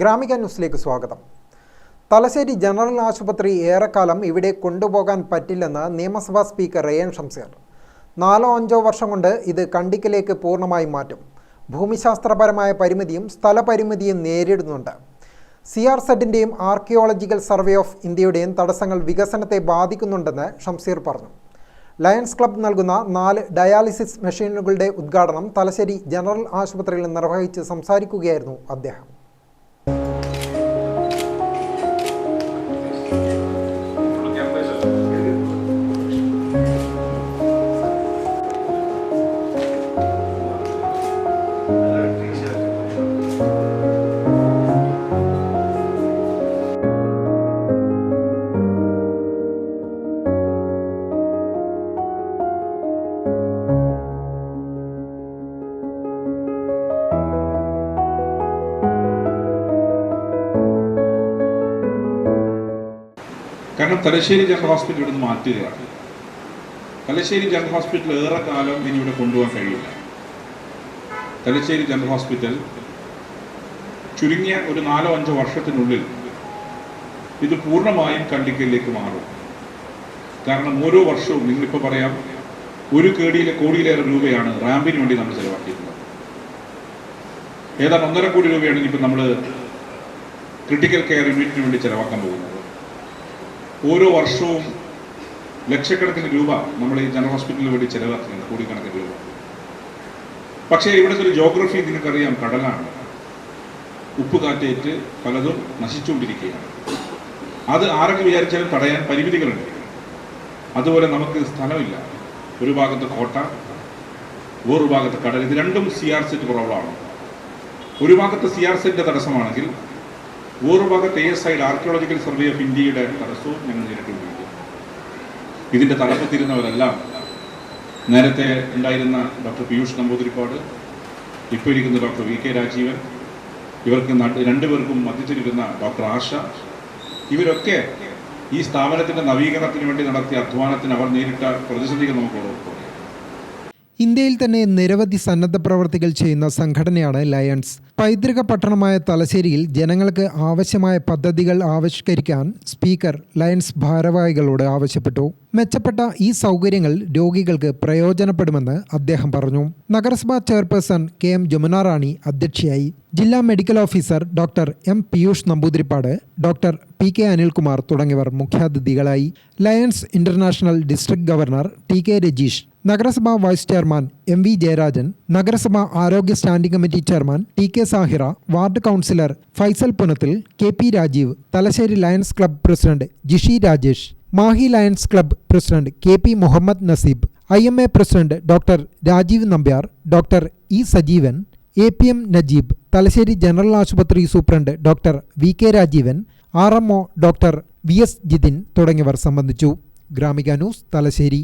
ഗ്രാമിക ന്യൂസിലേക്ക് സ്വാഗതം. തലശ്ശേരി ജനറൽ ആശുപത്രി ഏറെക്കാലം ഇവിടെ കൊണ്ടുപോകാൻ പറ്റില്ലെന്ന് നിയമസഭാ സ്പീക്കർ എ എൻ ഷംസീർ. 4-5 വർഷം കൊണ്ട് ഇത് കണ്ടിക്കലേക്ക് പൂർണ്ണമായും മാറ്റും. ഭൂമിശാസ്ത്രപരമായ പരിമിതിയും സ്ഥലപരിമിതിയും നേരിടുന്നുണ്ട്. CRZ-ൻ്റെയും ആർക്കിയോളജിക്കൽ സർവേ ഓഫ് ഇന്ത്യയുടെയും തടസ്സങ്ങൾ വികസനത്തെ ബാധിക്കുന്നുണ്ടെന്ന് ഷംസീർ പറഞ്ഞു. ലയൺസ് ക്ലബ്ബ് നൽകുന്ന 4 ഡയാലിസിസ് മെഷീനുകളുടെ ഉദ്ഘാടനം തലശ്ശേരി ജനറൽ ആശുപത്രിയിൽ നിർവഹിച്ച് സംസാരിക്കുകയായിരുന്നു അദ്ദേഹം. കാരണം തലശ്ശേരി ജനറൽ ഹോസ്പിറ്റൽ ഇവിടെ നിന്ന് മാറ്റുകയാണ്. തലശ്ശേരി ജനറൽ ഹോസ്പിറ്റൽ ഏറെക്കാലം ഇനി ഇവിടെ കൊണ്ടുപോകാൻ കഴിയില്ല. തലശ്ശേരി ജനറൽ ഹോസ്പിറ്റൽ ചുരുങ്ങിയ ഒരു 4-5 വർഷത്തിനുള്ളിൽ ഇത് പൂർണ്ണമായും കണ്ടിക്കലിലേക്ക് മാറും. കാരണം ഓരോ വർഷവും നിങ്ങളിപ്പോൾ പറയാം, ഒരു കോടിയിലേറെ രൂപയാണ് റാമ്പിന് വേണ്ടി നമ്മൾ ചെലവാക്കിയിട്ടുള്ളത്. ഏതാണ്ട് 1.5 കോടി രൂപയാണ് ഇനിയിപ്പോൾ നമ്മൾ ക്രിട്ടിക്കൽ കെയർ യൂണിറ്റിന് വേണ്ടി ചെലവാക്കാൻ പോകുന്നത്. ഓരോ വർഷവും ലക്ഷക്കണക്കിന് രൂപ നമ്മൾ ഈ ജനറൽ ഹോസ്പിറ്റലിന് വേണ്ടി ചെലവാക്കുന്നുണ്ട്, കോടിക്കണക്കിന് രൂപ. പക്ഷേ ഇവിടുത്തെ ഒരു ജോഗ്രഫി നിങ്ങൾക്കറിയാം, കടലാണ്. ഉപ്പ് കാറ്റേറ്റ് പലതും നശിച്ചുകൊണ്ടിരിക്കുകയാണ്. അത് ആരൊക്കെ വിചാരിച്ചാലും തടയാൻ പരിമിതികളുണ്ട്. അതുപോലെ നമുക്ക് സ്ഥലമില്ല. ഒരു ഭാഗത്ത് കോട്ട, വേറൊരു ഭാഗത്ത് കടൽ. ഇത് രണ്ടും CRZ പ്രോബ്ലമാണ്. ഒരു ഭാഗത്ത് CRZ തടസ്സമാണെങ്കിൽ വേറൊരു ഭാഗത്ത് ASI ആർക്കിയോളജിക്കൽ സർവേ ഓഫ് ഇന്ത്യയുടെ തടസ്സവും ഞങ്ങൾ നേരിട്ടുകൊണ്ടിരിക്കുന്നു. ഇതിൻ്റെ തലപ്പത്തിരുന്നവരെല്ലാം നേരത്തെ ഉണ്ടായിരുന്ന ഡോക്ടർ പീയൂഷ് നമ്പൂതിരിപ്പാട്, ഇപ്പോൾ ഇരിക്കുന്ന ഡോക്ടർ VK രാജീവൻ, ഇവർക്ക് 2 പേർക്കും മധ്യത്തിലിരുന്ന ഡോക്ടർ ആശ, ഇവരൊക്കെ ഈ സ്ഥാപനത്തിൻ്റെ നവീകരണത്തിന് വേണ്ടി നടത്തിയ അധ്വാനത്തിന് അവർ നേരിട്ട പ്രതിസന്ധികൾ നമുക്ക് ഓർമ്മ. ഇന്ത്യയിൽ തന്നെ നിരവധി സന്നദ്ധ പ്രവർത്തികൾ ചെയ്യുന്ന സംഘടനയാണ് ലയൺസ്. പൈതൃക പട്ടണമായ തലശ്ശേരിയിൽ ജനങ്ങൾക്ക് ആവശ്യമായ പദ്ധതികൾ ആവിഷ്കരിക്കാൻ സ്പീക്കർ ലയൺസ് ഭാരവാഹികളോട് ആവശ്യപ്പെട്ടു. മെച്ചപ്പെട്ട ഈ സൗകര്യങ്ങൾ രോഗികൾക്ക് പ്രയോജനപ്പെടുമെന്ന് അദ്ദേഹം പറഞ്ഞു. നഗരസഭാ ചെയർപേഴ്സൺ KM ജമുന റാണി അധ്യക്ഷയായി. ജില്ലാ medical officer doctor M Piyush Namboothiripad, doctor PK Anilkumar തുടങ്ങിയവർ മുഖ്യാതിഥികളായി. Lions International district governor TK Rajeesh, നഗരസഭാ വൈസ് ചെയർമാൻ MV ജയരാജൻ, നഗരസഭാ ആരോഗ്യ standing committee chairman TK Sahira, ward councillor Faisal Punathil, KP Rajeev, Thalassery Lions club president Jishi Rajesh, Mahe Lions club president KP Muhammad Naseeb, IMA president doctor Rajeev Nambiar, doctor E Sajeevan, APM Najeeb, Thalassery general ആശുപത്രി superintendent doctor VK Rajeevan, RMO doctor VS Jithin തുടങ്ങിയവർ സംബന്ധിച്ചു. Gramika news, Thalassery.